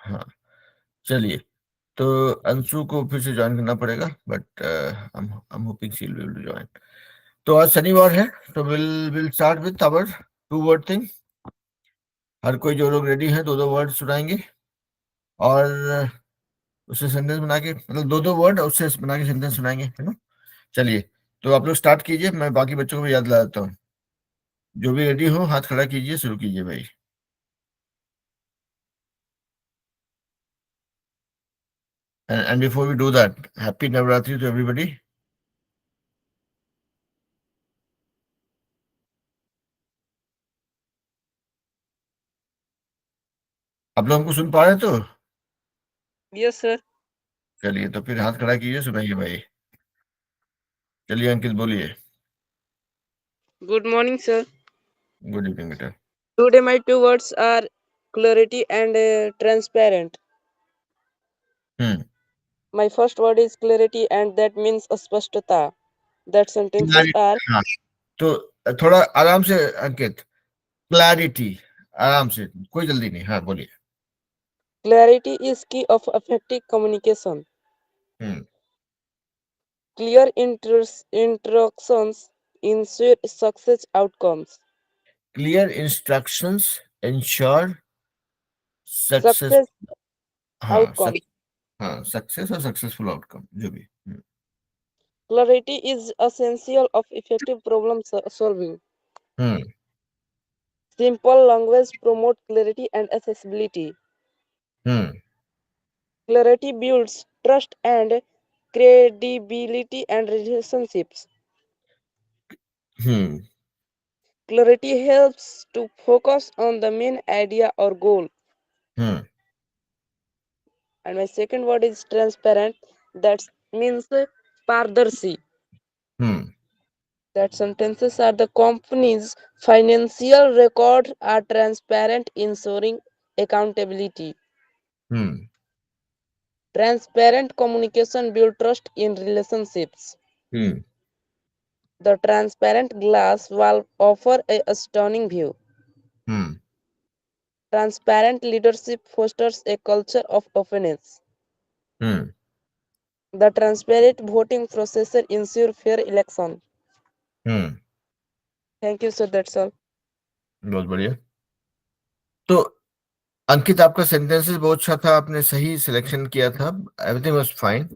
हाँ, चलिए। तो अंशु को फिर से ज्वाइन करना पड़ेगा, but I am hoping she will join. तो आज शनिवार है, तो will start with our two word thing. हर कोई जो लोग रेडी हैं दो दो वर्ड सुनाएंगे, और उससे सेंटेंस बना के, मतलब दो दो वर्ड उससे बना के सेंटेंस सुनाएंगे, है ना। चलिए, तो आप लोग स्टार्ट कीजिए, मैं बाकी बच्चों को भी याद दिला देता हूँ। जो भी रेडी हो हाथ खड़ा कीजिए, शुरू कीजिए भाई। And before we do that, happy Navratri to everybody. आप लोग हमको सुन पा रहे हैं तो? Yes sir. चलिए, तो फिर हाथ खड़ा कीजिए, सुनाइए भाई। चलिए अंकित बोलिए। Good morning sir. Good evening बेटा। Today my two words are clarity and transparent. Hmm. My first word is clarity and that means स्पष्टता. That sentences are हाँ, तो थोड़ा आराम से अंकित, क्लैरिटी, आराम से, कोई जल्दी नहीं। हाँ बोलिए। clarity is key of effective communication. Hmm. Clear instructions ensure success outcomes. Clear instructions ensure success. Success हाँ outcomes. हाँ, सक्सेस और सक्सेसफुल आउटकम जो भी। Clarity is essential of effective problem solving. Hmm. Simple language promote clarity and accessibility. Hmm. Clarity builds trust and credibility and relationships. Hmm. Clarity helps to focus on the main idea or goal. Hmm. And my second word is transparent. That means pardarshi. Hmm. That sentences are the company's financial records are transparent, ensuring accountability. Hmm. Transparent communication builds trust in relationships. Hmm. The transparent glass wall offers a stunning view. Hmm. Transparent leadership fosters a culture of openness. Hmm. The transparent voting process ensures fair election. Hmm. Thank you, sir. That's all. बहुत बढ़िया। तो अंकित, आपका sentences बहुत अच्छा था, आपने सही selection किया था, एवरीथिंग वाज फाइन।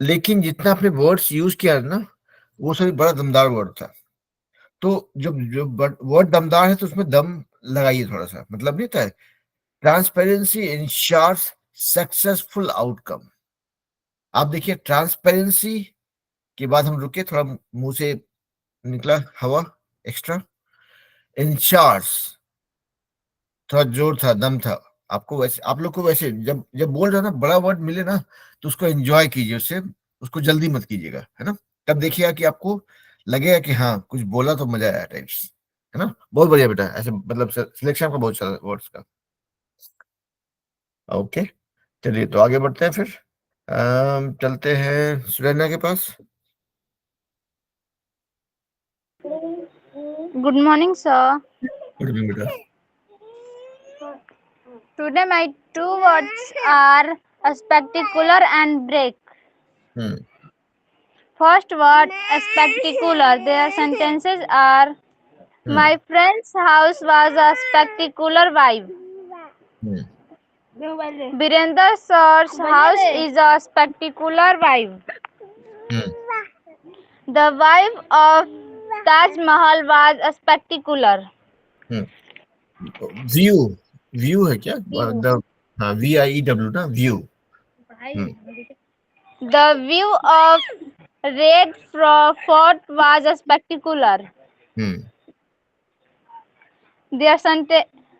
लेकिन जितना आपने वर्ड्स यूज किया ना, वो सभी बड़ा दमदार वर्ड था। तो जब जो वर्ड दमदार है तो उसमें दम लगाइए थोड़ा सा, मतलब नहीं था। Transparency ensures successful outcome. आप देखिए, ट्रांसपेरेंसी के बाद हम रुके, थोड़ा मुंह से निकला हवा एक्स्ट्रा। इंश्योर्स, थोड़ा जोर था, दम था। आपको वैसे, आप लोग को वैसे जब जब बोल रहे हो ना, बड़ा वर्ड मिले ना, तो उसको एंजॉय कीजिए, उससे उसको जल्दी मत कीजिएगा, है ना। तब देखिएगा कि आपको लगेगा कि हाँ कुछ बोला तो मजा आया टाइप्स, है ना। बहुत बढ़िया बेटा, ऐसे मतलब सिलेक्शन का बहुत सारा वर्ड्स का। ओके, चलिए तो आगे बढ़ते हैं फिर। चलते हैं सुरैना के पास। Good morning, sir. Good evening बेटा। Today my two words are spectacular and break. Hmm. First word spectacular. Their sentences are hmm. my friend's house was a spectacular vibe. Hmm. Virender sir's house is a spectacular vibe. Hmm. The vibe of Taj Mahal was a spectacular. View, view है क्या? The, हाँ, VIEW ना, view. Hmm. The view of Red Fort was a spectacular. Hmm. Their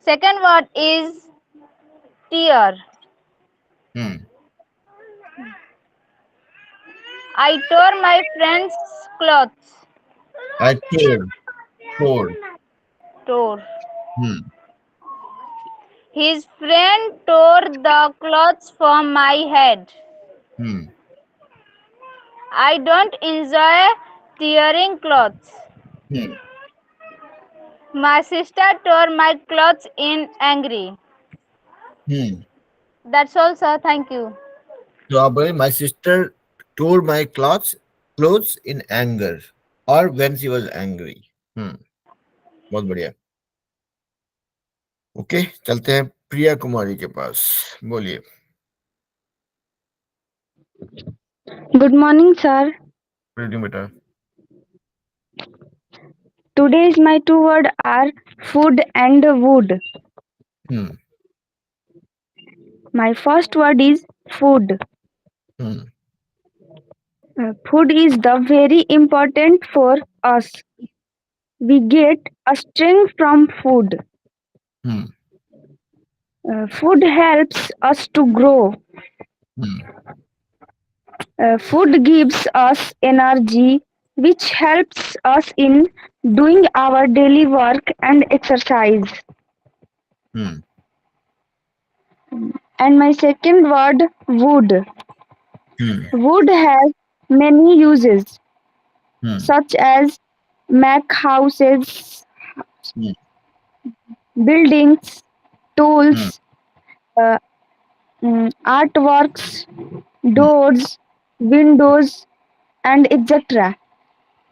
second word is tear. Hmm. I tore my friend's clothes. I tore. Tore. Hmm. His friend tore the clothes from my head. Hmm. I don't enjoy tearing clothes. Hmm. My sister tore my clothes in angry. Hmm. That's all, sir. Thank you. तो आप बोले my sister tore my clothes in anger और when she was angry. Hmm, बहुत बढ़िया। Okay, चलते हैं प्रिया कुमारी के पास। बोलिए। Good morning, sir. रीडिंग बेटा। Today's my two words are food and wood. Hmm. My first word is food. Hmm. Food is the very important for us. We get a strength from food. Hmm. Food helps us to grow. Hmm. Food gives us energy, which helps us in doing our daily work and exercise. Hmm. And my second word, wood. Hmm. Wood has many uses, hmm. such as make houses, hmm. buildings, hmm. tools, uh, artworks, doors, windows, and etc.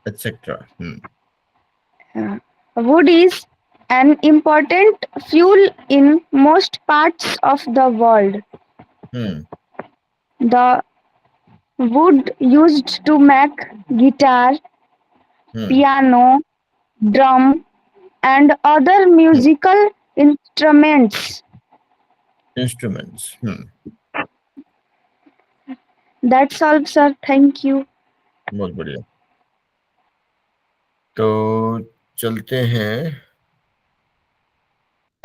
Etcetera. Hmm. Wood is an important fuel in most parts of the world. Hmm. The wood used to make guitar, hmm. piano, drum, and other musical instruments. Instruments. Hmm. That's all, sir. Thank you. बहुत बढ़िया। तो चलते हैं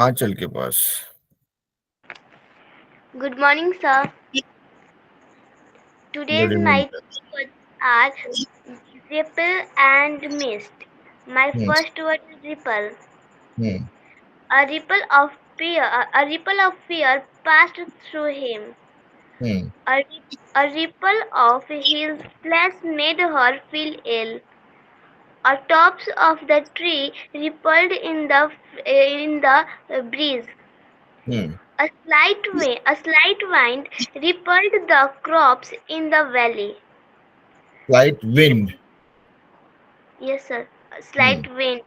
आंचल के पास। Good morning, sir. Good Today's evening. my words are ripple and mist. My hmm. first word is ripple. Hmm. A ripple of fear passed through him. Hmm. A ripple of his flesh made her feel ill. A tops of the tree rippled in the breeze. Hmm. A slight wind rippled the crops in the valley. Light wind. Yes, sir. A hmm. slight wind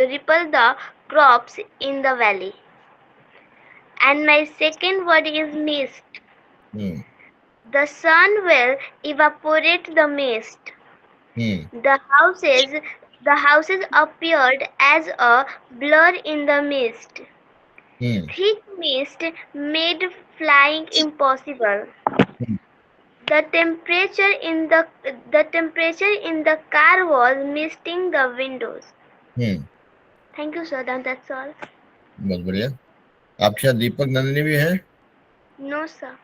rippled the crops in the valley. And my second word is mist. Hmm. The sun will evaporate the mist. Hmm. The houses appeared as a blur in the mist. Hmm. Thick mist made flying impossible. Hmm. The temperature in the car was misting the windows. Hmm. Thank you, sir. That's all. बहुत बढ़िया। आपके साथ दीपक नंदिनी भी है? No, sir.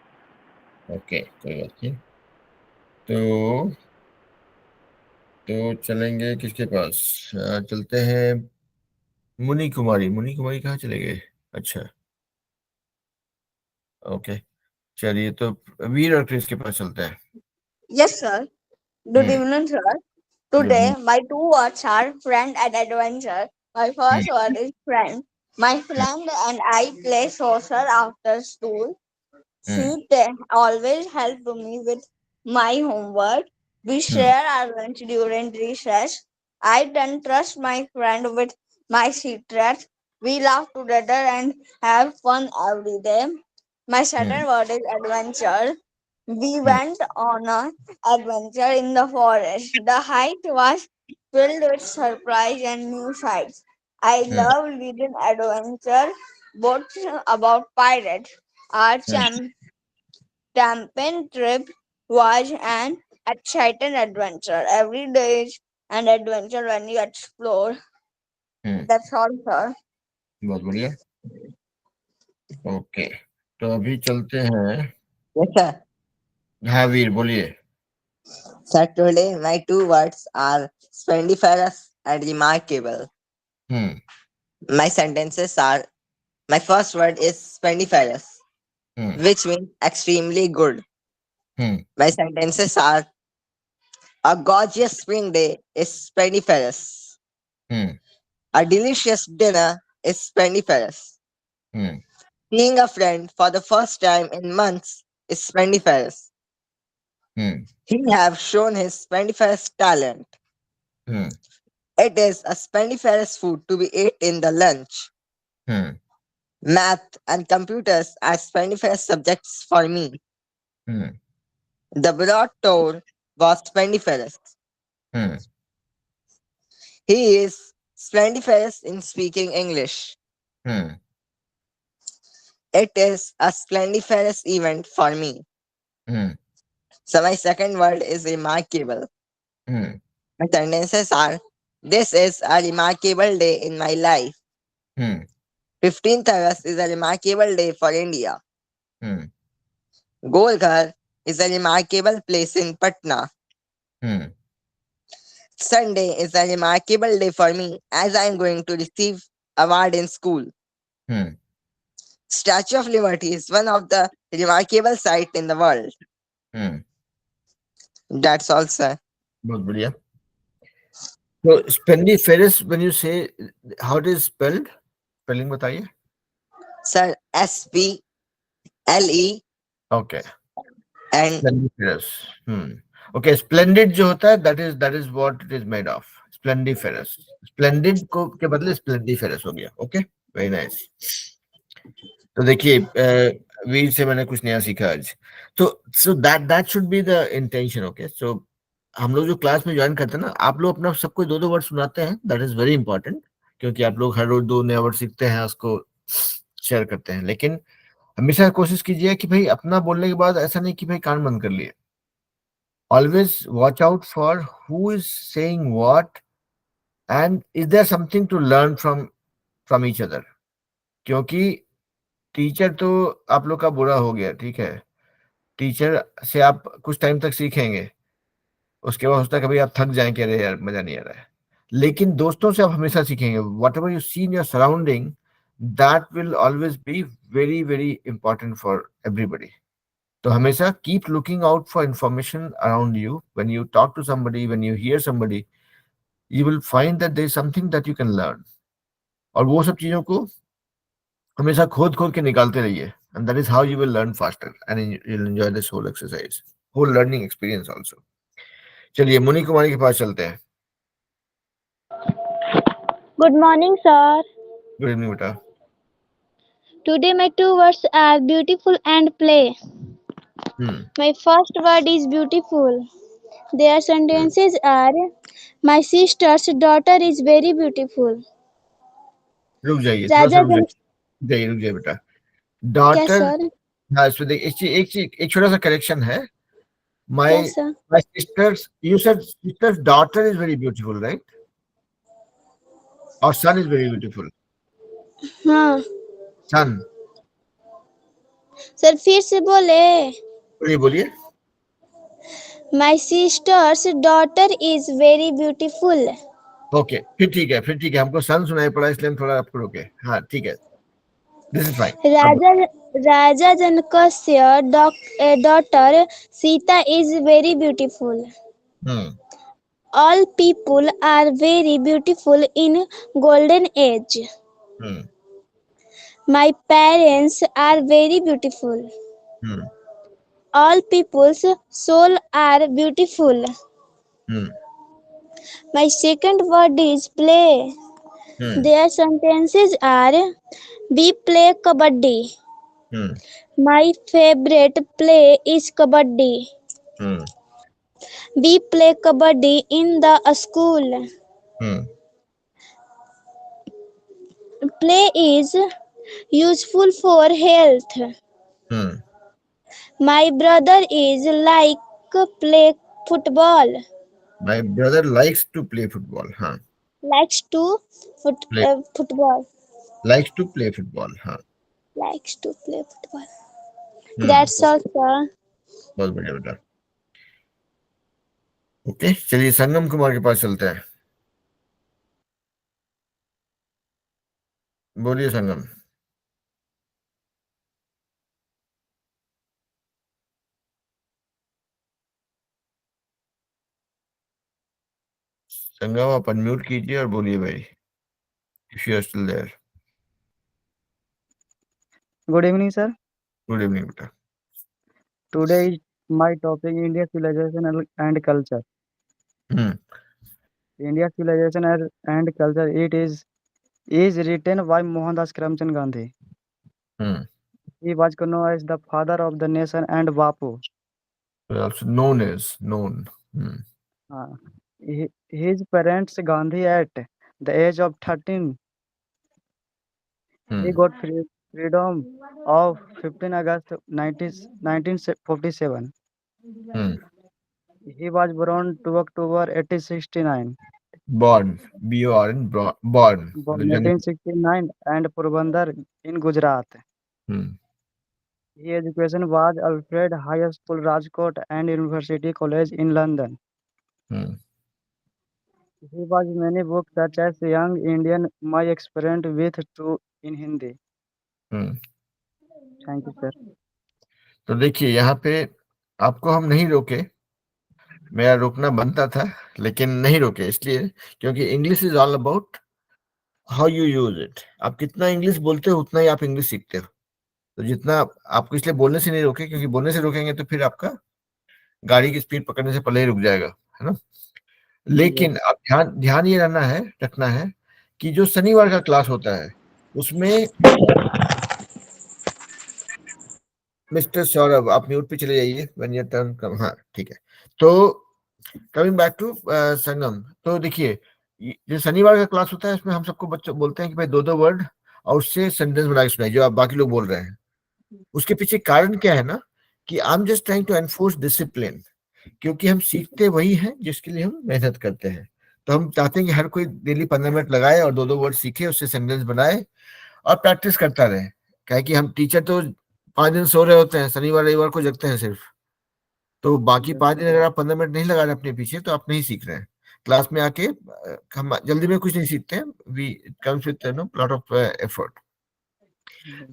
Okay, कोई बात नहीं। तो चलेंगे किसके पास? चलते हैं मुनि कुमारी। मुनि कुमारी कहाँ चले गए? अच्छा, ओके, चलिए तो वीर और क्रिस के पास चलते हैं। Yes, sir. Good hmm. evening, sir. Good Today, evening. my two words are friend and adventure. My hmm. first word is friend. My friend and I play social after school. Hmm. Always help me with my homework. We hmm. share our lunch during recess. I can trust my friend with my secrets. We laugh together and have fun every day. My hmm. second word is adventure. We hmm. went on an adventure in the forest. The hike was filled with surprise and new sights. I hmm. love reading adventure books about pirates. Our hmm. camping trip was an exciting adventure. Every day is an adventure when you explore. Hmm. That's all, sir. बहुत बढ़िया। Okay, तो अभी चलते हैं। Yes, sir. हाँ वीर, बोलिए। Sir, today my two words are splendiferous and remarkable. Hmm. My sentences are my first word is splendiferous, hmm. which means extremely good. Hmm. My sentences are a gorgeous spring day is splendiferous. Hmm. A delicious dinner is splendiferous. Hmm. Seeing a friend for the first time in months is splendiferous. Hmm. He have shown his splendiferous talent. Hmm. It is a splendiferous food to be ate in the lunch. Hmm. Math and computers are splendiferous subjects for me. Hmm. The broad tour was splendiferous. Hmm. He is splendiferous in speaking English. Hmm. It is a splendiferous event for me. Hmm. So my second word is remarkable. Hmm. My sentences are: This is a remarkable day in my life. Hmm. 15th August is a remarkable day for India. Hmm. Golghar is a remarkable place in Patna. Hmm. Sunday is a remarkable day for me as I am going to receive award in school. Hmm. Statue of Liberty is one of the remarkable sight in the world. Hmm. That's all, sir. बहुत बढ़िया. So splendiferous, when you say, how it is spelled? Spelling बताइए. Sir, SPLE Okay. and Splendiferous. Okay, splendid जो होता है, that is what it is made of. Splendiferous. Splendid को के बदले splendiferous हो गया. Okay, very nice. तो देखिए, वीर से मैंने कुछ नया सीखा आज. तो so that should be the intention. Okay, so हम लोग जो क्लास में ज्वाइन करते हैं ना, आप लोग अपना सबको 2-2 वर्ड सुनाते हैं. दैट इज वेरी इंपॉर्टेंट, क्योंकि आप लोग हर रोज 2 नया वर्ड सीखते हैं, उसको शेयर करते हैं. लेकिन हमेशा कोशिश कीजिए कि भाई अपना बोलने के बाद ऐसा नहीं कि भाई कान बंद कर लिए. Always watch out for who is saying what and is there something to learn from each other. क्योंकि टीचर तो आप लोग का बुरा हो गया, ठीक है. टीचर से आप कुछ टाइम तक सीखेंगे, उसके बाद होता है कभी आप थक जाएं कि अरे यार मजा नहीं आ रहा है. लेकिन दोस्तों से आप हमेशा सीखेंगे. Whatever you see in your surrounding, that will always be very very important for everybody. तो हमेशा keep looking out for information around you. When you talk to somebody, when you hear somebody, you will find that there is something that you can learn. और वो सब चीजों को हमेशा खोद खोद के निकालते रहिए, and that is how you will learn faster and you will enjoy this whole exercise, whole learning experience also. चलिए मुनि कुमारी के पास चलते हैं. Good morning, sir. Good evening बेटा. Today my two words are beautiful and play. Hmm. My first word is beautiful. Their sentences are: My sister's daughter is very beautiful. रुक जाइए, थोड़ा सा Raja रुक Jan. जाइए, रुक जाइए बेटा. Yes, daughter. sir. हाँ, इसमें देखिए, एक छोटा सा करेक्शन है. My Yes, sir. My sister's, you said sisters daughter is very beautiful, right? और सन इज वेरी ब्यूटीफुल. हाँ सन. सर, फिर से बोले. बोलिए बोलिए. My sister's daughter is very beautiful. Okay, फिर ठीक है, हमको सन सुनाई पड़ा, इसलिए हम थोड़ा आपको रोके. हाँ ठीक है, this is fine. Raja Raja Janak's daughter Sita is very beautiful. Hmm. All people are very beautiful in golden age. Hmm. My parents are very beautiful. Hmm. All people's soul are beautiful. Hmm. My second word is play. Hmm. Their sentences are: We play kabaddi. Hmm. My favorite play is kabaddi. Hmm. We play kabaddi in the school. Hmm. Play is useful for health. Hmm. My brother is like play football. My brother likes to play football. हाँ, Likes to play football. Likes to play football. हाँ. Likes to play football. That's all, sir. बहुत बढ़िया बेटा. Okay, चलिए संगम कुमार के पास चलते हैं. बोलिए संगम. संगम आप अनम्यूट कीजिए और बोलिए भाई, if you are still there. Good evening, sir. Good evening बेटा. Today is my topic India civilization and culture. Hmm. India civilization and culture. It is written by Mohandas Karamchand Gandhi. Hmm. He was known as the father of the nation and Bapu. Also known as known. Hmm. Uh, his parents Gandhi at the age of 13. He hmm. got freedom of 15 August 1947. Hmm. He was born 2 October 1869. Born, born, born. Born मतलब जन्म. 1869 and Porbandar in Gujarat. Hmm. His education was Alfred High School, Rajkot, and University College in London. Hmm. He was many books such as Young Indian, My Experiment with Two in Hindi. Hmm. Thank you, sir. तो देखिए यहाँ पे आपको हम नहीं रोके, मेरा रोकना बनता था लेकिन नहीं रोके इसलिए क्योंकि English is all about how you use it. आप कितना इंग्लिश बोलते हो उतना ही आप इंग्लिश सीखते हो. तो जितना आपको इसलिए बोलने से नहीं रोके, क्योंकि बोलने से रोकेंगे तो फिर आपका गाड़ी की स्पीड पकड़ने से पहले ही रुक जाएगा, है ना. लेकिन आप ध्यान ध्यान ये रखना है कि जो शनिवार का क्लास होता है उसमें मिस्टर सौरभ आप म्यूट पे चले जाइए व्हेन योर टर्न कम. हाँ ठीक है. तो कमिंग बैक टू संगम, तो देखिए जो शनिवार का क्लास होता है उसमें हम सबको बच्चों बोलते हैं कि भाई दो दो वर्ड और उससे सेंटेंस बना के सुनाइए जो आप बाकी लोग बोल रहे हैं. उसके पीछे कारण क्या है ना कि I am just trying to enforce discipline, क्योंकि हम सीखते वही हैं जिसके लिए हम मेहनत करते हैं. तो हम चाहते हैं कि हर कोई डेली 15 मिनट लगाए और दो दो वर्ड सीखे, उससे सेंटेंस बनाए और प्रैक्टिस करता रहे. क्या है कि हम टीचर तो 5 दिन सो रहे होते हैं, शनिवार रविवार को जगते हैं सिर्फ. तो बाकी 5 दिन अगर आप 15 मिनट नहीं लगा रहे अपने पीछे तो आप नहीं सीख रहे हैं. क्लास में आके हम जल्दी में कुछ नहीं सीखते हैं. We comes with lot of effort.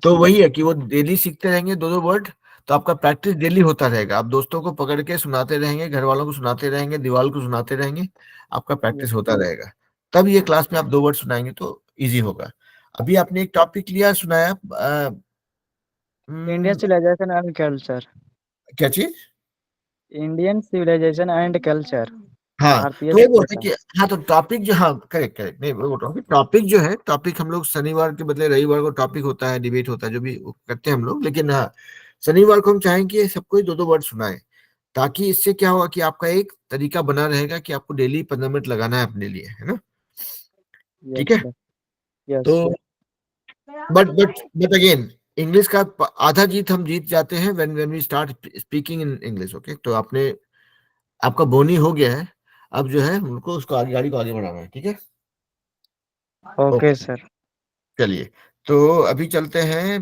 तो वही है कि वो डेली सीखते रहेंगे दो दो वर्ड, तो आपका प्रैक्टिस डेली होता रहेगा. आप दोस्तों को पकड़ के सुनाते रहेंगे, घर वालों को सुनाते रहेंगे, दीवार को सुनाते रहेंगे, आपका प्रैक्टिस होता रहेगा. तब ये क्लास में आप दो वर्ड सुनाएंगे तो इजी होगा. अभी आपने एक टॉपिक लिया सुनाया India civilization and culture. क्या चीज? Indian civilization and culture. हाँ भारतीय तो वो बोल रहे सभ्यता. कि हाँ तो टॉपिक जो, हाँ करेक्ट करेक्ट, नहीं वो बोल रहा हूँ टॉपिक जो है, टॉपिक हम लोग शनिवार के बदले रविवार को टॉपिक होता है, डिबेट होता है, जो भी करते हैं हम लोग. लेकिन हाँ शनिवार को हम चाहेंगे सबको दो दो वर्ड सुनाए, ताकि इससे क्या होगा कि आपका एक तरीका बना रहेगा कि आपको डेली 15 मिनट लगाना है अपने लिए, है ना. ठीक है. Yes, तो sir. बट अगेन इंग्लिश का आधा जीत हम जीत जाते हैं when we start speaking in English. Okay, तो आपका बोनी हो गया है, अब जो है उनको उसको आगे गाड़ी को आगे बढ़ाना है. ठीक है. Okay, sir. चलिए तो अभी चलते हैं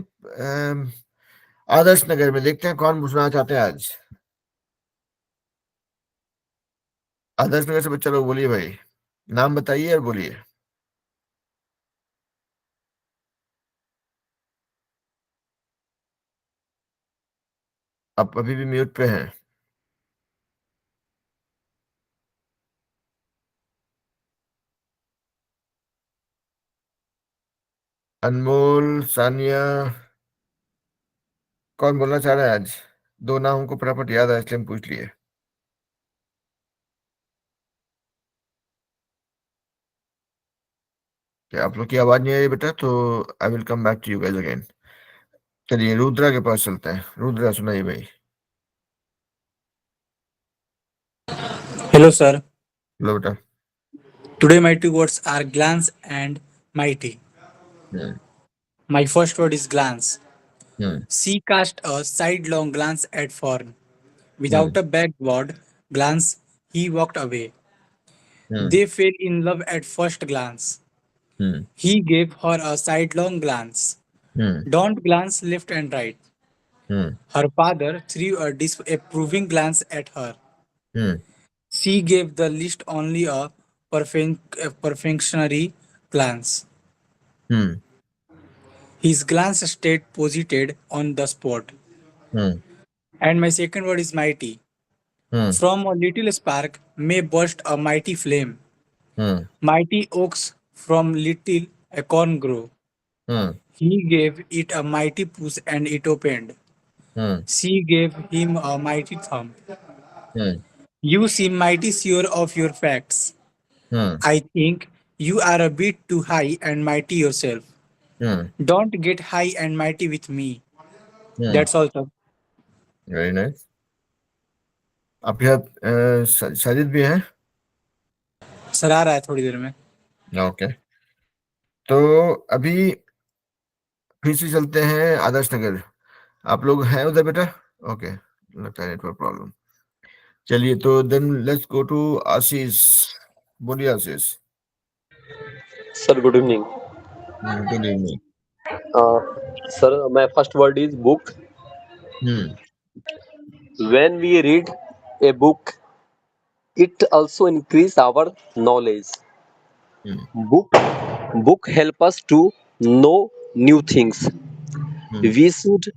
आदर्श नगर में, देखते हैं कौन पूछना चाहते हैं आज. आदर्श नगर से बच्चा लोग बोलिए भाई, नाम बताइए और बोलिए. आप अभी भी म्यूट पे हैं. अनमोल, सानिया, कौन बोलना चाह रहा है आज? दो नाम हमको फटाफट याद है इसलिए हम पूछ लिए. क्या आप लोग की आवाज नहीं आ रही बेटा? तो I will come back to you guys again. चलिए रुद्रा के पास चलते हैं. रुद्रा सुनाइए भाई. Hello, sir. लो बेटा. Today my two words are glance and mighty. Hmm. My first word is glance. Hmm. She cast a sidelong glance at Fern. Without a backward glance, he walked away. Hmm. They fell in love at first glance. Hmm. He gave her a sidelong glance. Hmm. Don't glance left and right. Hmm. Her father threw a disapproving glance at her. Hmm. She gave the list only a perfectionary glance. Hmm. His glance stayed posited on the spot. Hmm. And my second word is mighty. Hmm. From a little spark may burst a mighty flame. Hmm. Mighty oaks from little acorn grow. Hmm He gave it a mighty push and it opened. Hmm She gave him a mighty thump. Hmm You seem mighty sure of your facts. Hmm I think you are a bit too high and mighty yourself. Hmm Don't get high and mighty with me. Hmm That's all, sir. Very nice. आपके साथ साजिद भी है? Sir आ रहा है थोड़ी देर में। Okay, तो अभी फिर से चलते हैं आदर्श नगर। आप लोग हैं उधर बेटा? ओके, लगता है नेटवर्क प्रॉब्लम। चलिए, तो then let's go to Ashish. बोलिए Ashish. Sir good evening. Good evening. Sir my first word is book. Hmm When we read a book, it also increase our knowledge. Hmm Book help us to know new things. Hmm We should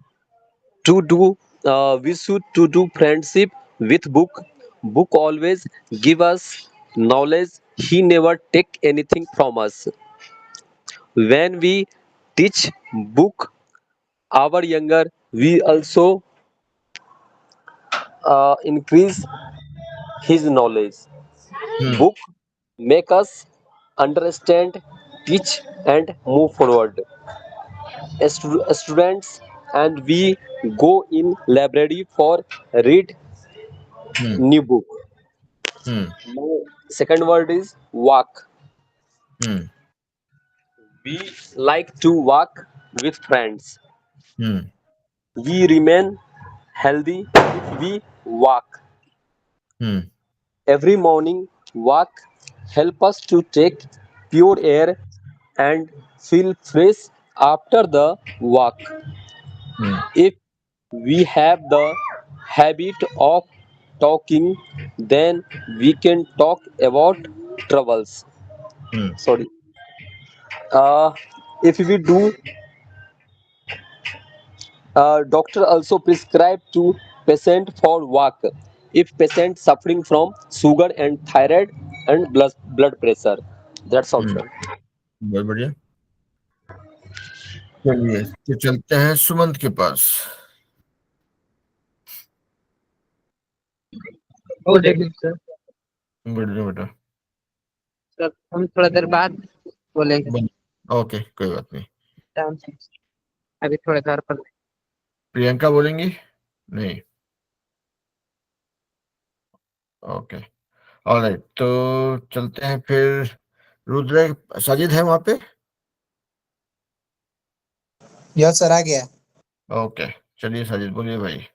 we should to do friendship with book. Book always give us knowledge. He never take anything from us. When we teach book our younger, we also increase his knowledge. Hmm Book make us understand, teach, and move forward. Students and we go in library for read hmm new book. Hmm My second word is walk. Hmm We like to walk with friends. Hmm We remain healthy if we walk. Hmm Every morning walk help us to take pure air and feel fresh after the walk. Hmm If we have the habit of talking, then we can talk about troubles. Hmm Sorry. Uh, if we do, doctor also prescribe to patient for walk. If patient suffering from sugar and thyroid and blood pressure. That's all, hmm sir. बहुत बढ़िया। चलिए, तो चलते हैं सुमंत के पास। Good evening sir. Good evening बेटा। Sir हम थोड़ा देर बाद बोलेंगे। ओके, कोई बात नहीं। टाइम से अभी थोड़े घर पर। प्रियंका बोलेंगी? नहीं। ओके, ऑलराइट, तो चलते हैं फिर। रुद्र, साजिद है वहां पे? यस सर, आ गया। ओके, चलिए साजिद बोलिए भाई।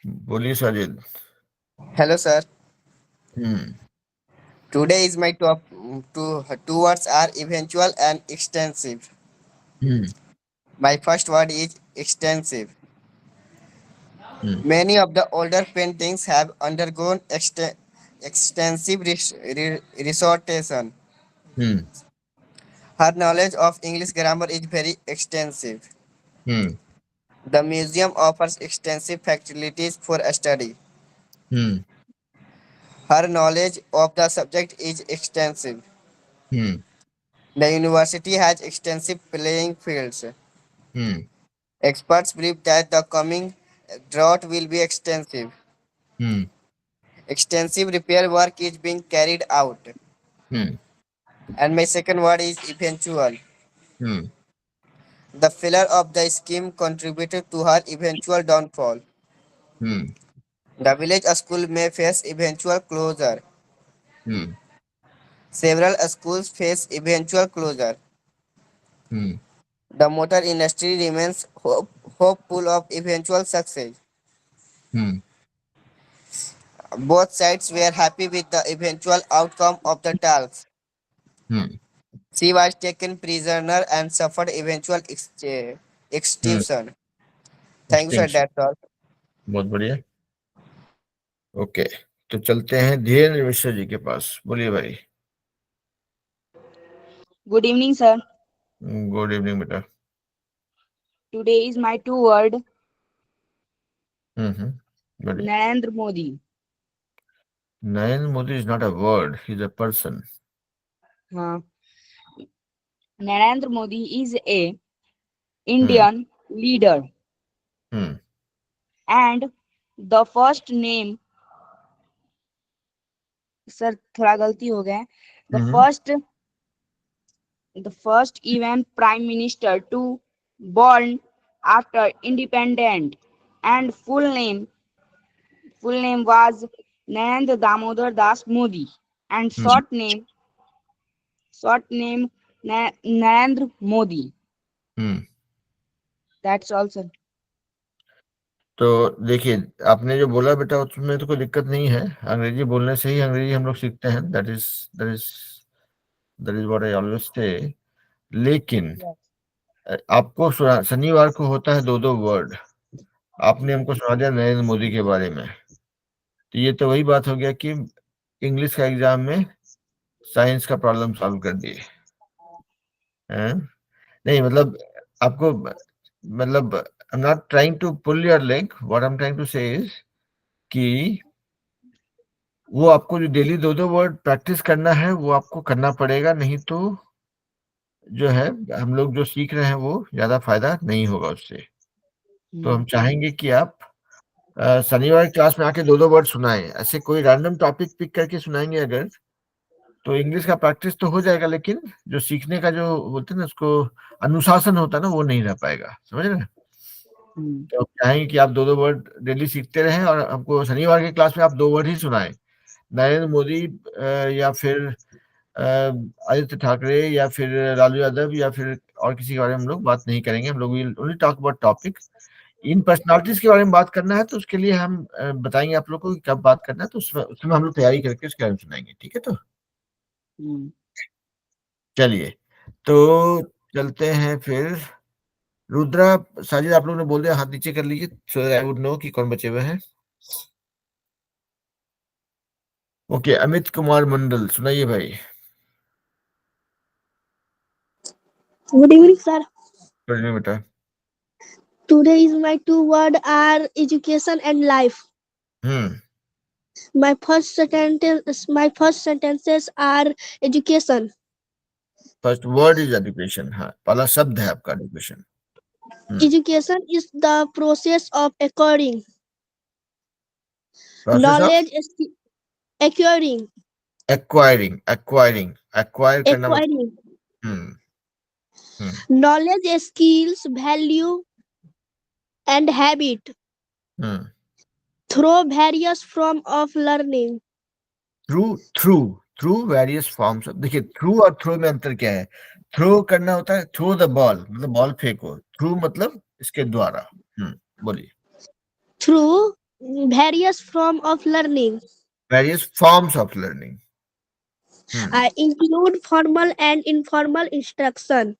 बोलिए Sajid. Hello, sir. Hmm Today is my top two words are eventual and extensive. Hmm My first word is extensive. Hmm Many of the older paintings have undergone extensive restoration. Hmm Her knowledge of English grammar is very extensive. Hmm The museum offers extensive facilities for study. Hmm Her knowledge of the subject is extensive. Hmm The university has extensive playing fields. Hmm Experts believe that the coming drought will be extensive. Hmm Extensive repair work is being carried out. Hmm And my second word is eventual. Hmm The failure of the scheme contributed to her eventual downfall. Hmm The village school may face eventual closure. Hmm Several schools face eventual closure. Hmm The motor industry remains hopeful of eventual success. Hmm Both sides were happy with the eventual outcome of the talks. Hmm She was taken prisoner and suffered eventual hmm extinction. Thank you, sir. Extinction. That's all. बहुत बढ़िया। Okay, तो चलते हैं धीरेन्द्र मिश्रा जी के पास। बोलिए भाई। Good evening, sir. Good evening बेटा। Today is my two word. बोलिए। Narendra Modi. Narendra Modi is not a word, he's a person. Narendra Modi is a Indian leader, and the first name, sir थोड़ा गलती हो गया है, the first even prime minister to born after independent, and full name was Narendra Damodar Das Modi, and short name Narendra Modi. That's all, sir. तो देखिए, आपने जो बोला बेटा उसमें तो कोई दिक्कत नहीं है, अंग्रेजी बोलने से ही अंग्रेजी हम लोग सीखते हैं, that is what I always say. लेकिन आपको शनिवार को होता है 2-2 वर्ड, आपने हमको सुना दिया नरेंद्र मोदी के बारे में, तो ये तो वही बात हो गया कि इंग्लिश का एग्जाम में साइंस का प्रॉब्लम सॉल्व कर दिए हैं। नहीं मतलब आपको, मतलब I am not trying to pull your leg, what I am trying to say is कि वो आपको जो डेली 2-2 वर्ड प्रैक्टिस करना है वो आपको करना पड़ेगा, नहीं तो जो है हम लोग जो सीख रहे हैं वो ज्यादा फायदा नहीं होगा उससे। तो हम चाहेंगे कि आप शनिवार क्लास में आके 2-2 वर्ड सुनाएं, ऐसे कोई रैंडम टॉपिक पिक करके सुनाएंगे अगर, तो इंग्लिश का प्रैक्टिस तो हो जाएगा, लेकिन जो सीखने का जो बोलते हैं ना उसको अनुशासन होता है ना, वो नहीं रह पाएगा, समझ रहे हैं। तो हम चाहेंगे कि आप 2-2 वर्ड डेली सीखते रहें और हमको शनिवार की क्लास में आप 2 वर्ड ही सुनाएं, नरेंद्र मोदी या फिर आदित्य ठाकरे या फिर लालू यादव या फिर और किसी के बारे में हम लोग बात नहीं करेंगे, हम लोग will only talk about topic. In personalities के बारे में बात करना है तो उसके लिए हम बताएंगे आप लोग को कि कब बात करना है, तो उसमें हम लोग तैयारी करके उसके बारे में सुनाएंगे, ठीक है। तो चलिए, तो चलते हैं फिर। रुद्रा, साजिद आप लोग ने बोल दिया, हाथ नीचे कर लीजिए सो आई वुड नो कि कौन बचे हुए हैं। ओके, अमित कुमार मंडल सुनाइए भाई। Good evening, sir. पढ़ने बेटा। Today is my two word are education and life. My first sentences are education. First word is education, हाँ पहला शब्द है आपका education. Education is the process of acquiring Process knowledge. acquiring करना मतलब knowledge, skills, value, and habit through various form of learning. Through various forms. देखिए through और throw में अंतर क्या है, थ्रो करना होता है थ्रो द बॉल, मतलब बॉल फेंको, थ्रू मतलब इसके द्वारा। बोलिए। Through various form of learning. Various forms of learning include formal and informal instruction.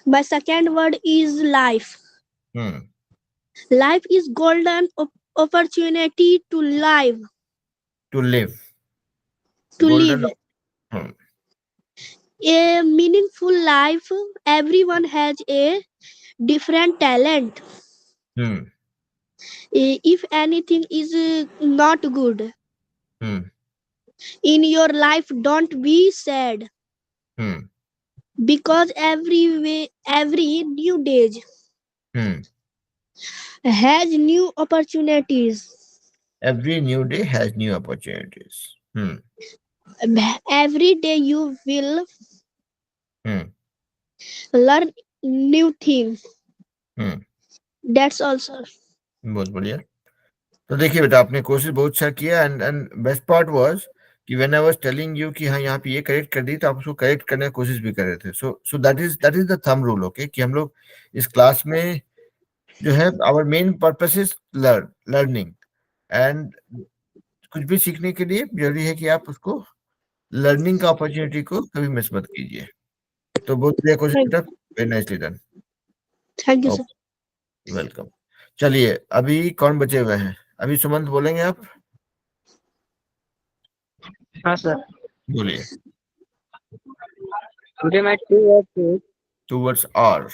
My second word is life. Life is golden opportunity to live. To live. A meaningful life. Everyone has a different talent. If anything is not good in your life, don't be sad. Because every new day has new opportunities. Every new day has new opportunities. Every day you will learn new things. That's all, sir. बहुत बढ़िया। तो देखिए बेटा, आपने कोशिश बहुत अच्छा किया, एंड बेस्ट पार्ट वाज कि when I was telling you कि हाँ यहाँ पे ये करेक्ट कर दी, तो आप उसको करेक्ट करने की कोशिश भी कर रहे थे। So that is the thumb rule, okay, कि हम लोग इस क्लास में जो है our main purpose is learning, and कुछ भी सीखने के लिए जरूरी है कि आप उसको लर्निंग का अपॉर्चुनिटी को कभी मिस मत कीजिए। तो बहुत बढ़िया क्वेश्चन बेटा, very nicely done. Thank you sir. Welcome. चलिए, अभी कौन बचे हुए हैं? अभी सुमंत बोलेंगे आप? हाँ सर। बोलिए। Today my two words is Two words are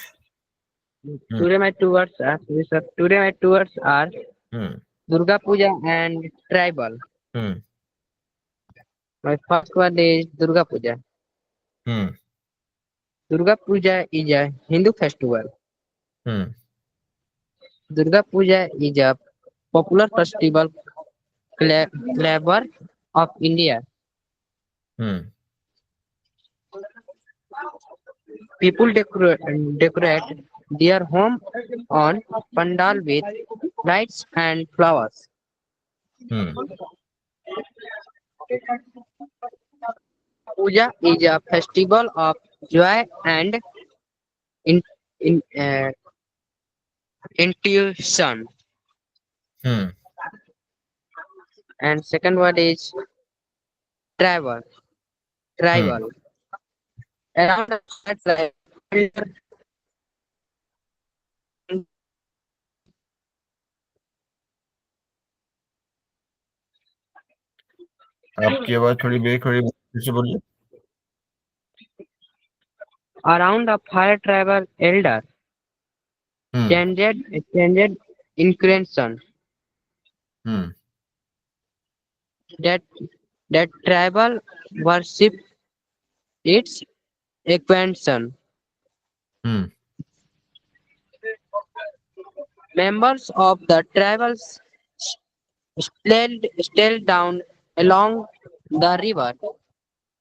Today my two words are sorry, sir. Today my two words are hmm Durga Puja and tribal. Hmm My first word is Durga Puja. Hmm Durga Puja is a Hindu festival. Hmm Durga Puja is a popular festival clever of India. Hmm People decorate their home on pandal with lights and flowers. Hmm Puja is a festival of joy and in, in, uh, intuition. Hmm And second word is travel. Hmm Travel. Around the travel, आपकी आवाज थोड़ी break हो रही है, फिर से बोलिए। around a fire travel elder hmm changed inclination hmm that that tribal worship its expansion. Hmm Members of the tribals sailed down along the river.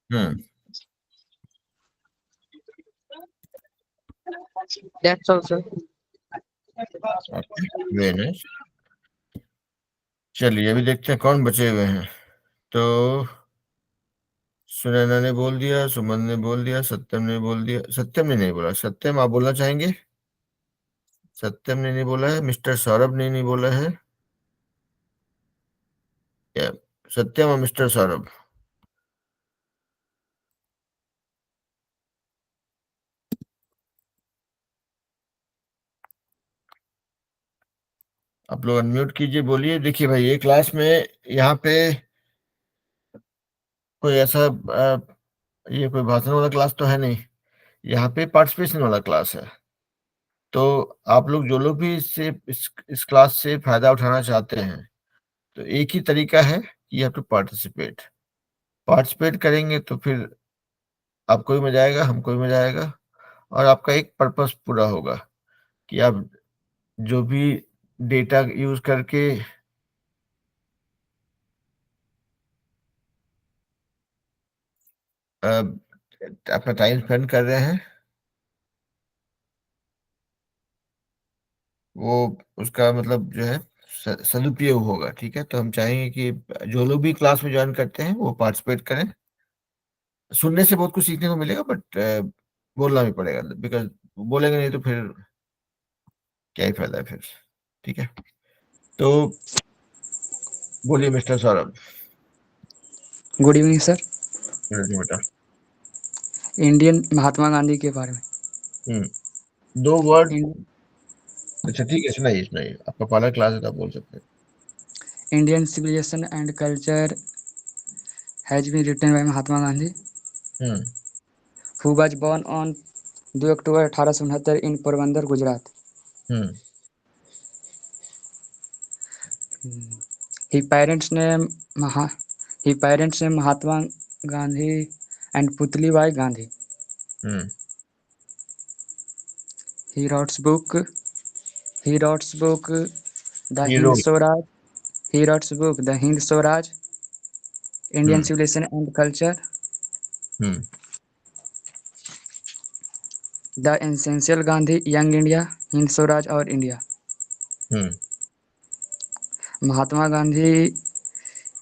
Hmm That's also. Very nice. चलिए अभी देखते हैं कौन बचे हुए हैं। तो सुनैना ने बोल दिया, सुमन ने बोल दिया, सत्यम ने बोल दिया। सत्यम ने नहीं बोला। सत्यम आप बोलना चाहेंगे? सत्यम ने नहीं बोला है। मिस्टर सौरभ ने नहीं बोला है। या सत्यम और मिस्टर सौरभ। आप लोग अनम्यूट कीजिए, बोलिए। देखिए भाई, ये क्लास में यहाँ पे कोई ऐसा ये कोई भाषण वाला क्लास तो है नहीं, यहाँ पे पार्टिसिपेशन वाला क्लास है। तो आप लोग जो लोग भी इससे इस क्लास से फायदा उठाना चाहते हैं, तो एक ही तरीका है कि you have to participate. Participate करेंगे तो फिर आपको भी मजा आएगा, हमको भी मजा आएगा, और आपका एक पर्पस पूरा होगा कि आप जो भी डेटा यूज करके अपना टाइम स्पेंड कर रहे हैं, वो उसका मतलब जो है सदुपयोग होगा। ठीक है, तो हम चाहेंगे कि जो लोग भी क्लास में ज्वाइन करते हैं वो पार्टिसिपेट करें। सुनने से बहुत कुछ सीखने को मिलेगा, बट बोलना भी पड़ेगा, बिकॉज बोलेंगे नहीं तो फिर क्या ही फायदा है फिर। ठीक है, तो बोलिए mister Saurabh. Good evening sir. बेटा, इंडियन महात्मा गांधी के बारे में। दो वर्ड। इंडियन अच्छा ठीक है, सुनाइए सुनाइए, आपका पहला क्लास है तो आप बोल सकते Indian civilization and culture has been written by Mahatma Gandhi, हैं। who was born on 2 October 1869 in Porbandar, Gujarat. Hmm His parents name Mahatma Gandhi and Putli Bai Gandhi. Hmm He wrote book. He wrote book The hero. Hind Swaraj. He wrote book The Hind Swaraj, Indian hmm civilization and culture, hmm The Essential Gandhi, Young India, Hind Swaraj और India. Hmm Mahatma Gandhi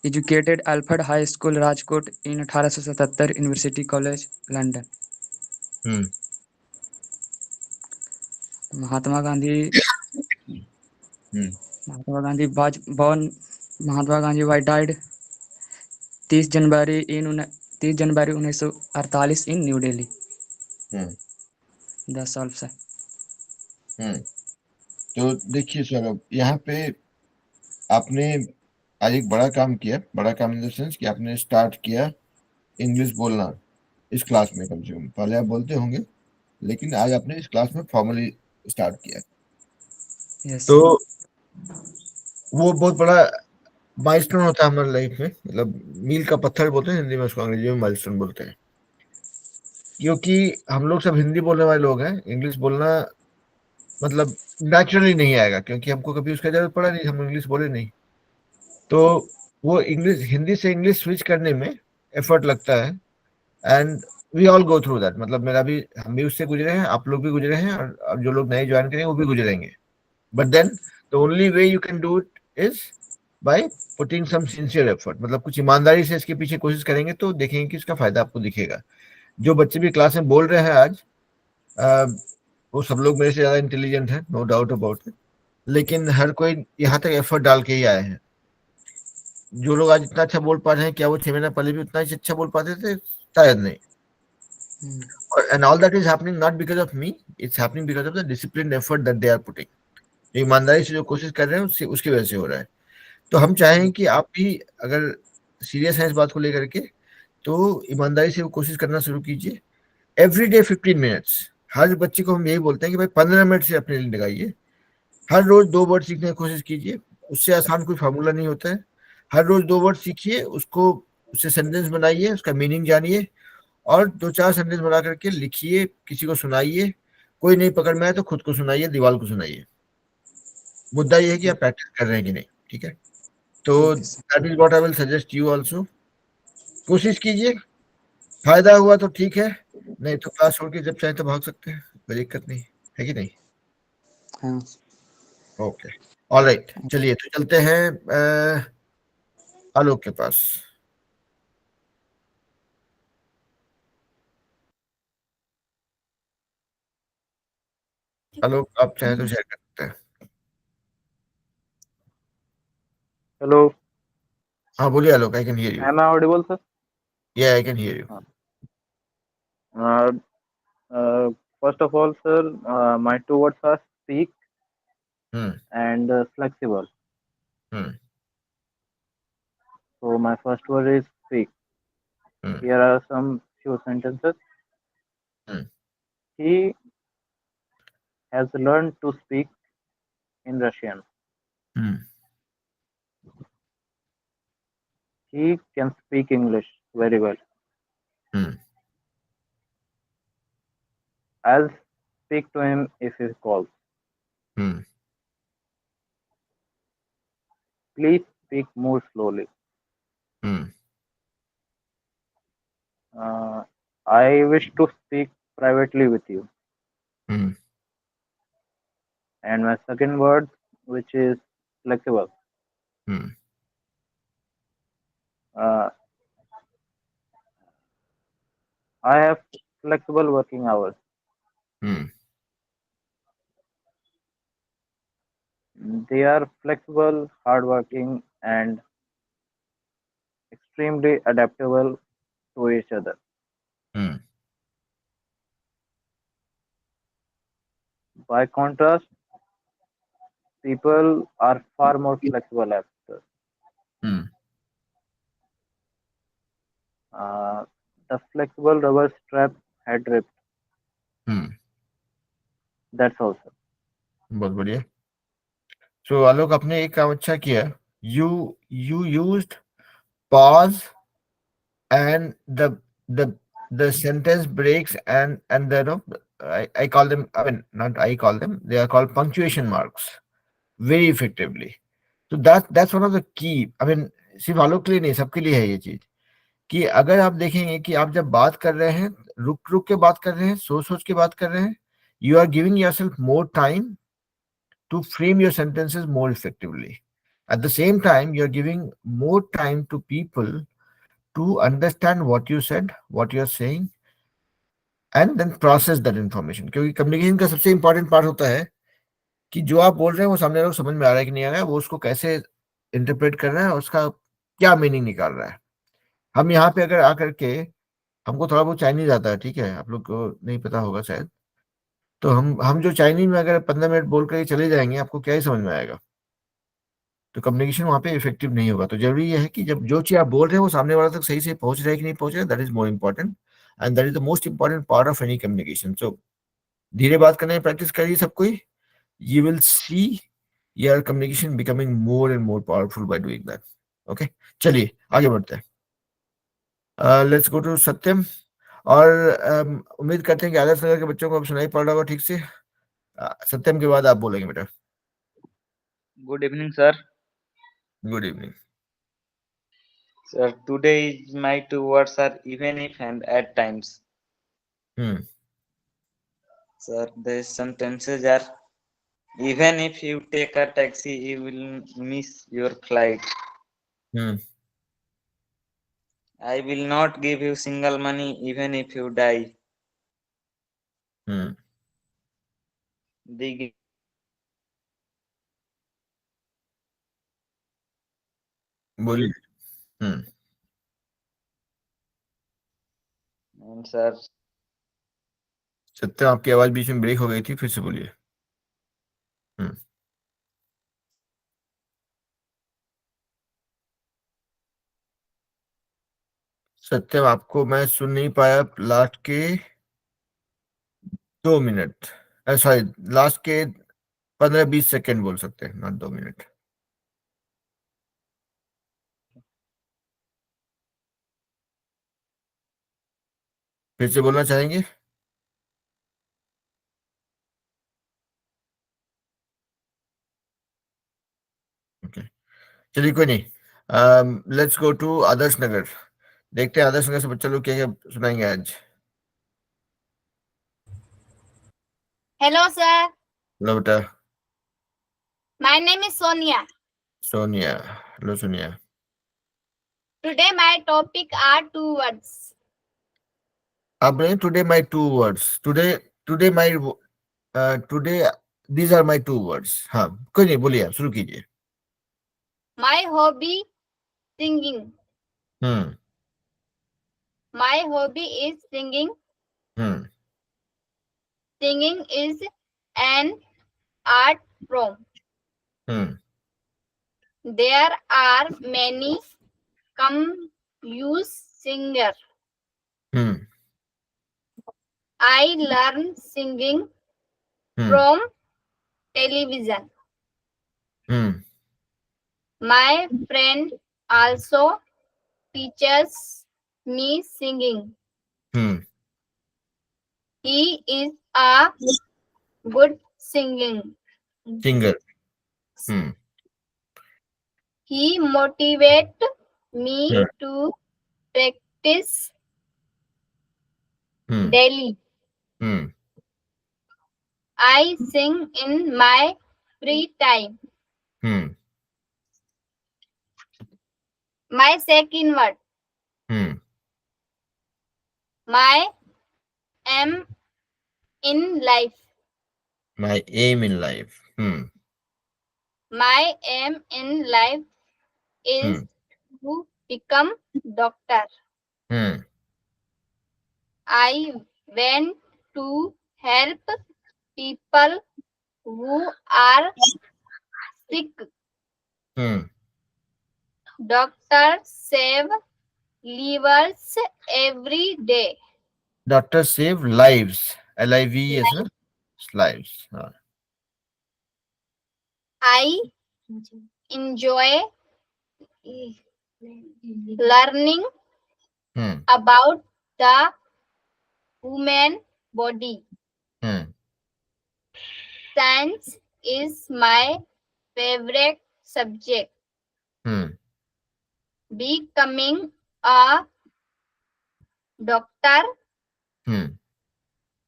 educated Alfred High School, Rajkot in 1877, University College, London. Hmm Mahatma Gandhi hmm Mahatma Gandhi was born. Mahatma Gandhi was died 30 January 1948 in New Delhi. हम्म 10 साल से। हम्म तो देखिए सौरभ, यहाँ पे आपने आज एक बड़ा काम किया। बड़ा काम इन द सेंस कि आपने स्टार्ट किया इंग्लिश बोलना इस क्लास में। कम से कम पहले आप बोलते होंगे, लेकिन आज आपने इस क्लास में फॉर्मली स्टार्ट किया। Yes. तो वो बहुत बड़ा माइलस्टोन होता है हमारी लाइफ में, मतलब मील का पत्थर बोलते हैं हिंदी में उसको, अंग्रेजी में माइलस्टोन बोलते हैं। क्योंकि हम लोग सब हिंदी बोलने वाले लोग हैं, इंग्लिश बोलना मतलब नेचुरली नहीं आएगा, क्योंकि हमको कभी उसका जरूरत पड़ा नहीं, हम इंग्लिश बोले नहीं। तो वो इंग्लिश, हिंदी से इंग्लिश स्विच करने में एफर्ट लगता है, and we all go through that. मतलब मेरा भी, हम भी उससे गुजरे हैं, आप लोग भी गुजरे हैं, और जो लोग नए ज्वाइन करेंगे वो भी गुजरेंगे। But then the only way you can do it is by putting some sincere effort. मतलब कुछ ईमानदारी से इसके पीछे कोशिश करेंगे तो देखेंगे कि इसका फायदा आपको दिखेगा। जो बच्चे भी क्लास में बोल रहे हैं आज, वो सब लोग मेरे से ज्यादा इंटेलिजेंट है, नो डाउट अबाउट इट, लेकिन हर कोई यहाँ तक एफर्ट डाल के ही आए हैं। जो लोग आज इतना अच्छा बोल पा रहे हैं, क्या वो 6 महीना पहले भी उतना ही अच्छा बोल पाते थे? शायद नहीं। And all that is happening not because of me, it's happening because of the discipline effort that they are putting. जो ईमानदारी से जो कोशिश कर रहे हैं उससे, उसकी वजह से हो रहा है। तो हम चाहें कि आप भी अगर सीरियस हैं इस बात को लेकर के, तो ईमानदारी से वो कोशिश करना शुरू कीजिए। एवरी डे 15 मिनट्स, हर बच्चे को हम यही बोलते हैं कि भाई 15 मिनट से अपने लिए लगाइए। हर रोज 2 वर्ड सीखने की कोशिश कीजिए, उससे आसान कोई फार्मूला नहीं होता है। हर रोज 2 वर्ड सीखिए, उसको, उससे सेंटेंस बनाइए, उसका मीनिंग जानिए, और 2-4 सेंटेंस बना करके लिखिए, किसी को सुनाइए। कोई नहीं पकड़ में आए तो खुद को सुनाइए, दीवार को सुनाइए। मुद्दा ये है कि आप प्रैक्टिस कर रहे हैं कि नहीं, ठीक है? तो that is what I will suggest you also. कोशिश कीजिए, फायदा हुआ तो ठीक है, नहीं तो क्लास छोड़ के जब चाहे तो भाग सकते हैं, कोई दिक्कत नहीं है, कि नहीं? हाँ। ओके, ऑलराइट, चलिए तो चलते हैं आलोक के पास। आलोक, आप चाहे तो शेयर कर सकते हैं। Hello, हाँ बोलिए Alok, I can hear you. am I audible, sir? या I can hear you. Uh, First of all, sir, my 2 words are speak and flexible. So my first word is speak. Here are some few sentences. He has learned to speak in Russian. He can speak English very well. I'll speak to him if he calls. Please speak more slowly. I wish to speak privately with you. And my second word, which is flexible. I have flexible working hours. They are flexible, hardworking, and extremely adaptable to each other. By contrast, people are far more flexible after. The flexible rubber strap had ripped. That's all, sir. बहुत बढ़िया। सो आलोक, आपने एक काम अच्छा किया, you used pause and the sentence breaks and the, no, I call them, I mean not I call them, they are called punctuation marks, very effectively. So that's one of the key, I mean सिर्फ आलोक के लिए नहीं, सबके लिए है ये चीज, कि अगर आप देखेंगे कि आप जब बात कर रहे हैं, रुक रुक के बात कर रहे हैं, सोच सोच के बात कर रहे हैं, you are giving yourself more time to frame your sentences more effectively. At the same time, you're giving more time to people to understand what you said, what you're saying, and then process that information. क्योंकि communication का सबसे important part होता है कि जो आप बोल रहे हैं वो सामने वाले को समझ में आ रहा है कि नहीं आ रहा है, वो उसको कैसे इंटरप्रेट कर रहा है और उसका क्या मीनिंग निकाल रहा है। हम यहाँ पे अगर आकर के, हमको थोड़ा बहुत चाइनीज आता है, ठीक है, आप लोग को नहीं पता होगा शायद, तो हम जो चाइनीज में अगर 15 मिनट बोल कर चले जाएंगे, आपको क्या ही समझ में आएगा? तो कम्युनिकेशन वहाँ पे इफेक्टिव नहीं होगा। तो जरूरी यह है कि जब जो चीज आप बोल रहे हैं वो सामने वाला तक सही से पहुंच रहा है कि नहीं पहुंच रहा है, that is more important, and that is the most important part of any communication. So धीरे बात करने की प्रैक्टिस करिए सब कोई. You will see your communication becoming more and more powerful by doing that. Okay, चलिए आगे बढ़ते हैं. लेट्स गो टू सत्यम. और उम्मीद करते हैं कि आदर्श नगर के बच्चों को अब सुनाई पड़ रहा होगा ठीक से. सत्यम के बाद आप बोलेंगे बेटा. Good evening, sir. Good evening. Sir, today my two words are even if and at times. Sir, the sentences are even if you take a taxi, you will miss your flight. I will not give you single money even if you die. The बोलिए. and sir, सत्यम आपकी आवाज बीच में break हो गई थी, फिर से बोलिए. सत्यम आपको मैं सुन नहीं पाया लास्ट के 2 मिनट. सॉरी, लास्ट के 15-20 सेकेंड बोल सकते हैं, नॉट 2 मिनट. फिर से बोलना चाहेंगे? ओके, चलिए कोई नहीं. Let's go to Adarsh Nagar. देखते हैं आदर्श नगर से बच्चे लोग क्या क्या सुनाएंगे आज. Hello, sir. हेलो बेटा. My name is Sonia. Sonia. Hello Sonia. Today my topic are two words. आपने today my two words. Today my today these are my two words. हाँ कोई नहीं, बोलिए आप शुरू कीजिए. My hobby singing. My hobby is singing. Singing is an art form. There are many composed singers. I learn singing from television. My friend also teaches me singing. He is a good singer. He motivates me to practice daily. I sing in my free time. My second word. My aim in life. My aim in life. My aim in life is to become doctor. I want to help people who are sick. Doctors save lives every day. Doctor save lives. LIVES, na? Lives. I enjoy learning about the human body. Science is my favorite subject. Becoming a doctor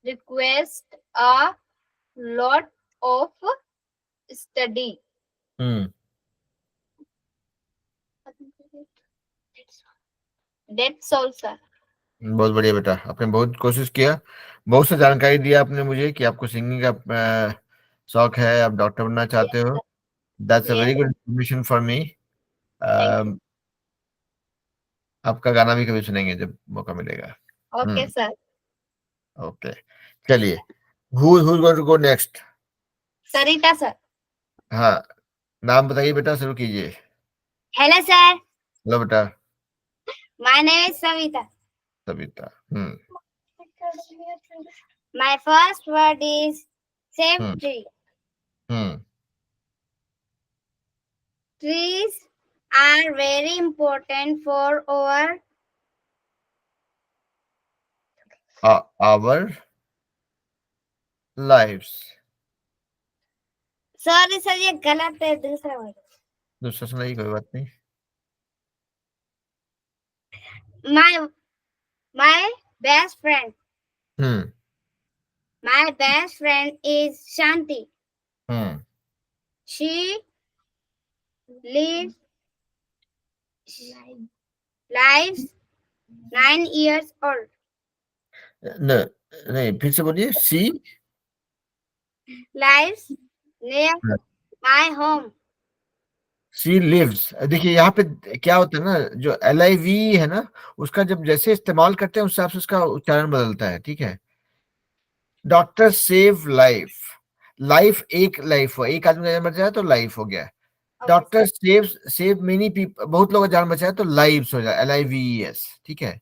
requires a lot of study. That's all, sir. बहुत बढ़िया बेटा, आपने बहुत कोशिश किया, बहुत सी जानकारी दिया आपने मुझे कि आपको सिंगिंग का शौक है, आप डॉक्टर बनना चाहते हो. That's a very good information for me. आपका गाना भी कभी सुनेंगे जब मौका मिलेगा. Okay, sir. ओके, चलिए. who's going to go next? Sarita, sir. हाँ, नाम बताइए बेटा, शुरू कीजिए. Hello, sir. हेलो बेटा. My name is Savita. Savita. My first word is safety. Trees are very important for our lives. Sorry sir ये गलत है दूसरा वर्ड दूसरा सुनाइए, कोई बात नहीं. my best friend Hmm. my best friend is Shanti. She lives 9 years old. नहीं, फिर से बोलिए. She lives near my home. She lives. देखिए यहाँ पे क्या होता है ना, जो LIV है ना, उसका जब जैसे इस्तेमाल करते हैं उस हिसाब से उसका उच्चारण बदलता है. ठीक है. Doctor save life. लाइफ एक लाइफ हो, एक आदमी का जान बचाया तो लाइफ हो गया. डॉक्टर सेव मेनी पीपल, बहुत लोगों का जान बचाया तो लाइव्स हो जाए, LIVES. ठीक है.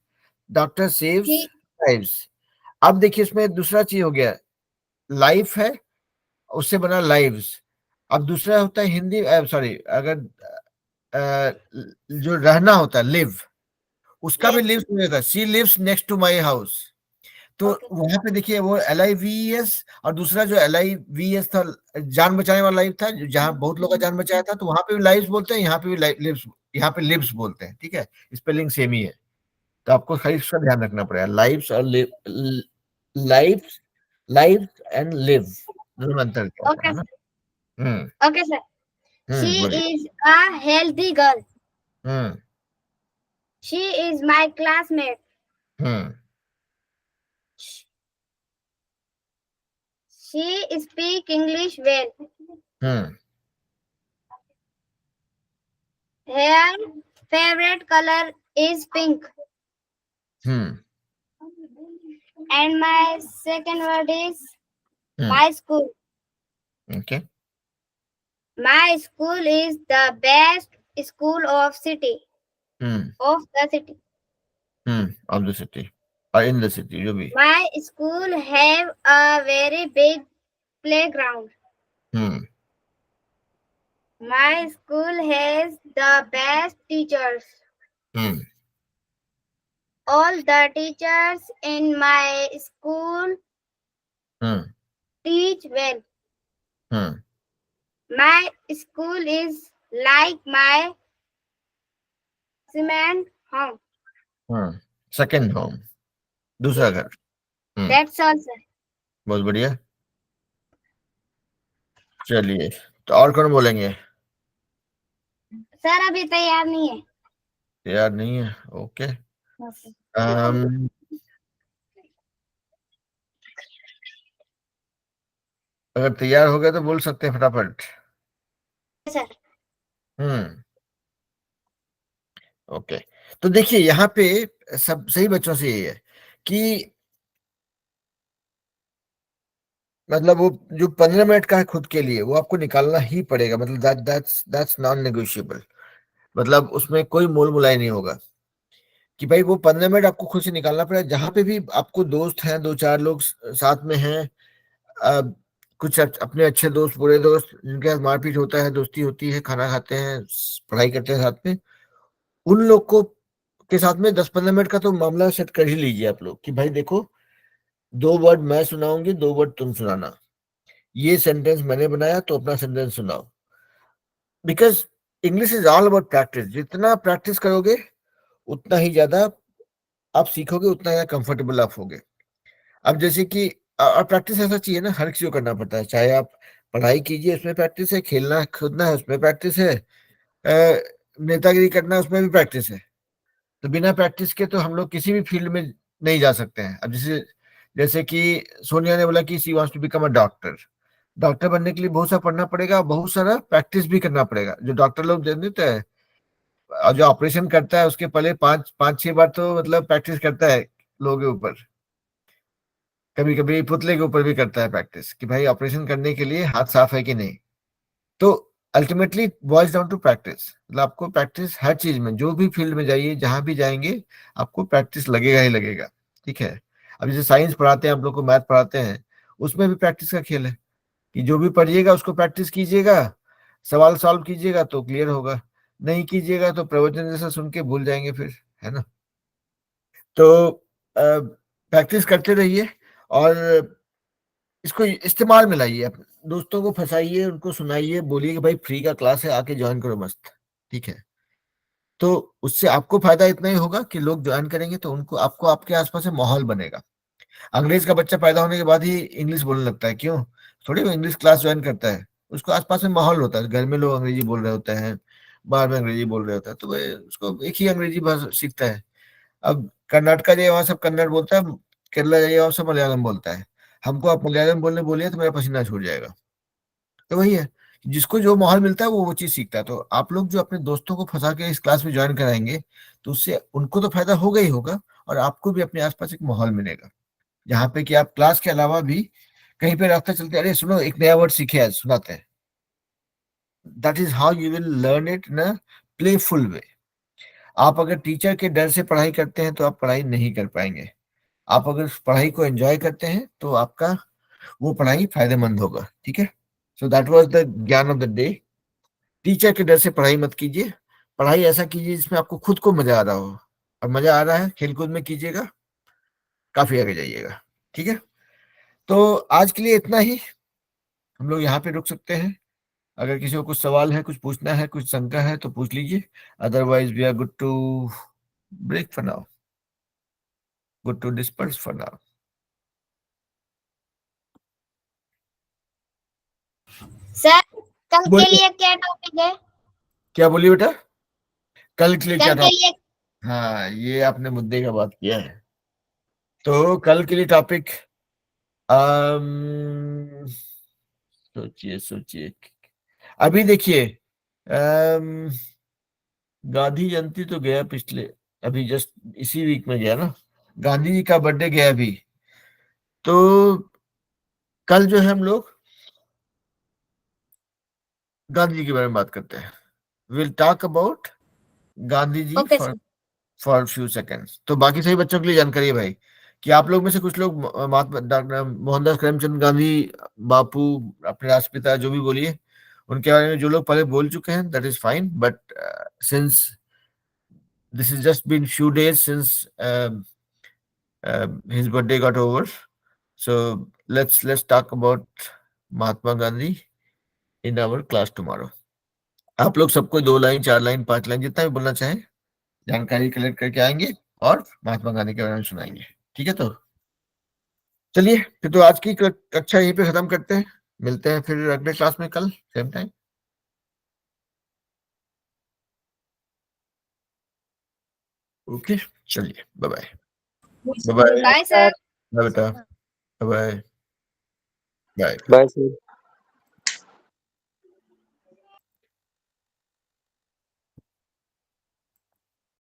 Doctor saves lives. अब देखिए इसमें दूसरा चीज हो गया, लाइफ है उससे बना लाइव्स. अब दूसरा होता है हिंदी, सॉरी, अगर जो रहना होता है लिव, उसका भी लिव्स नहीं होता. She lives next to my house. तो वहां पे देखिए वो LIVES, और दूसरा जो LIVES था जान बचाने वाला लाइफ था, जहां बहुत लोगों का जान बचाया था, तो वहां पे भी लाइव्स बोलते हैं, यहाँ पे भी लिव्स, यहाँ पे लिव्स बोलते हैं. ठीक है. स्पेलिंग सेम ही है, तो आपको खाली इसका ध्यान रखना पड़ेगा. लाइव्स और लाइव्स, लाइव्स एंड लिव दोनों अंतर क्या है ना. Okay sir. She is a healthy girl. She is my classmate. She speak English well. Her favorite color is pink. And my second word is my school. Okay. My school is the best school of city. Of the city. Of the city. Or in the city, जो भी. My school have a very big playground. My school has the best teachers. All the teachers in my school teach well. My school is like my cement home. Second home. दूसरा घर. That's all sir. बहुत बढ़िया. चलिए, तो और कौन बोलेंगे? Sir अभी तैयार नहीं है. तैयार नहीं है. ओके. अगर तैयार हो गया तो बोल सकते हैं फटाफट. सर. ओके. तो देखिए यहाँ पे सब सही बच्चों से यही है कि मतलब वो जो 15 मिनट का है खुद के लिए, वो आपको निकालना ही पड़ेगा. मतलब दैट्स नॉन नेगोशिएबल. मतलब उसमें कोई मोल मुलाई नहीं होगा कि भाई वो 15 मिनट आपको खुद से निकालना पड़ेगा. जहां पे भी आपको दोस्त हैं, 2-4 लोग साथ में हैं, कुछ अपने अच्छे दोस्त, बुरे दोस्त, जिनके साथ मारपीट होता है, दोस्ती होती है, खाना खाते हैं, पढ़ाई करते हैं साथ में, उन लोग को के साथ में 10-15 मिनट का तो मामला सेट कर ही लीजिए आप लोग कि भाई देखो 2 वर्ड मैं सुनाऊंगी, 2 वर्ड तुम सुनाना. ये सेंटेंस मैंने बनाया तो अपना सेंटेंस सुनाओ. Because English is all about practice. जितना प्रैक्टिस करोगे उतना ही ज्यादा आप सीखोगे, उतना ज्यादा कंफर्टेबल आप होगे. अब जैसे कि और प्रैक्टिस ऐसा चाहिए ना, हर किसी को करना पड़ता है. चाहे आप पढ़ाई कीजिए, उसमें प्रैक्टिस है. खेलना कूदना है, उसमें प्रैक्टिस है. नेतागिरी करना है, उसमें भी प्रैक्टिस है. तो बिना प्रैक्टिस के तो हम लोग किसी भी फील्ड में नहीं जा सकते हैं. अब जैसे कि सोनिया ने बोला कि she wants to become a doctor. Doctor बनने के लिए बहुत सारा पढ़ना पड़ेगा, बहुत सारा प्रैक्टिस भी करना पड़ेगा. जो डॉक्टर लोग देते हैं और जो ऑपरेशन करता है उसके पहले 5-6 बार तो मतलब प्रैक्टिस करता है लोगों के ऊपर. कभी कभी पुतले के ऊपर भी करता है प्रैक्टिस कि भाई ऑपरेशन करने के लिए हाथ साफ है कि नहीं. तो ultimately boils down to practice. मतलब आपको प्रैक्टिस हर चीज में, जो भी फील्ड में जाइए, जहां भी जाएंगे, आपको प्रैक्टिस लगेगा ही लगेगा. ठीक है. अब जैसे साइंस पढ़ाते हैं, आप लोग को मैथ पढ़ाते हैं, उसमें भी प्रैक्टिस का खेल है कि जो भी पढ़िएगा उसको प्रैक्टिस कीजिएगा, सवाल सॉल्व कीजिएगा तो क्लियर होगा, नहीं कीजिएगा तो प्रवचन जैसा सुन के भूल जाएंगे फिर, है ना। तो प्रैक्टिस करते रहिए और इसको इस्तेमाल में लाइए, अपने दोस्तों को फंसाइए, उनको सुनाइए, बोलिए कि भाई फ्री का क्लास है, आके ज्वाइन करो मस्त, ठीक है। तो उससे आपको फायदा इतना ही होगा कि लोग ज्वाइन करेंगे तो उनको आपको आपके आसपास से माहौल बनेगा। अंग्रेज का बच्चा पैदा होने के बाद ही इंग्लिश बोलने लगता है, क्यों? थोड़ी वो इंग्लिश क्लास ज्वाइन करता है, उसको आसपास में माहौल होता है, घर में लोग अंग्रेजी बोल रहे होते हैं, बाहर में अंग्रेजी बोल रहे होता है, तो वह उसको एक ही अंग्रेजी भाषा सीखता है। अब कर्नाटका जाइए वहां सब कन्नड़ बोलता है, केरला जाइए वहां सब मलयालम बोलता है, हमको आप मलयालम बोलने बोलिए तो मेरा पसीना छूट जाएगा। तो वही है, जिसको जो माहौल मिलता है वो चीज सीखता है। तो आप लोग जो अपने दोस्तों को फंसा के इस क्लास में ज्वाइन कराएंगे तो उससे उनको तो फायदा होगा ही होगा, और आपको भी अपने आसपास एक माहौल मिलेगा जहाँ पे कि आप क्लास के अलावा भी कहीं पे रास्ता चलते, अरे सुनो एक नया वर्ड सीखे आज, सुनाते हैं। That is how you will learn it in a playful way. आप अगर टीचर के डर से पढ़ाई करते हैं तो आप पढ़ाई नहीं कर पाएंगे। आप अगर पढ़ाई को एंजॉय करते हैं तो आपका वो पढ़ाई फायदेमंद होगा, ठीक है। सो दैट वाज द ज्ञान ऑफ द डे। टीचर के डर से पढ़ाई मत कीजिए, पढ़ाई ऐसा कीजिए जिसमें आपको खुद को मजा आ रहा हो, और मजा आ रहा है खेलकूद में कीजिएगा, काफी आगे जाइएगा, ठीक है। तो आज के लिए इतना ही, हम लोग यहाँ पे रुक सकते हैं। अगर किसी को कुछ सवाल है, कुछ पूछना है, कुछ शंका है तो पूछ लीजिए, otherwise we are good to break for now, good to disperse for now. Sir कल के बोलिए। लिए क्या टॉपिक है? क्या बोलिए बेटा? कल के लिए क्या कल के लिए टॉपिक? हाँ, ये आपने मुद्दे का बात किया है। तो कल के लिए टॉपिक, सोचिए सोचिए, अभी देखिए, गांधी जयंती तो गया पिछले, अभी जस्ट इसी वीक में गया ना, गांधी जी का बर्थडे गया अभी। तो कल जो है हम लोग गांधी जी के बारे में बात करते हैं। Will talk about Gandhi ji okay for sir. For few seconds. तो बाकी सभी बच्चों के लिए जानकारी है भाई कि आप लोग में से कुछ लोग महात्मा डॉक्टर मोहनदास करमचंद गांधी बापू, अपने राष्ट्रपिता जो भी बोलिए, उनके बारे में जो लोग पहले बोल चुके हैं that is fine, but since this has just been few days since his birthday got over, so let's talk about Mahatma Gandhi in our class tomorrow. आप लोग सबको 2 लाइन 4 लाइन 5 लाइन जितना भी बोलना चाहें जानकारी कलेक्ट करके आएंगे और महात्मा गांधी के बारे में सुनाएंगे, ठीक है। तो चलिए फिर, तो आज की कक्षा यहीं पे खत्म करते हैं, मिलते हैं फिर अगले क्लास में कल सेम टाइम। ओके, चलिए bye bye. Bye bye bye sir. बेटा, बाय बाय। Bye sir.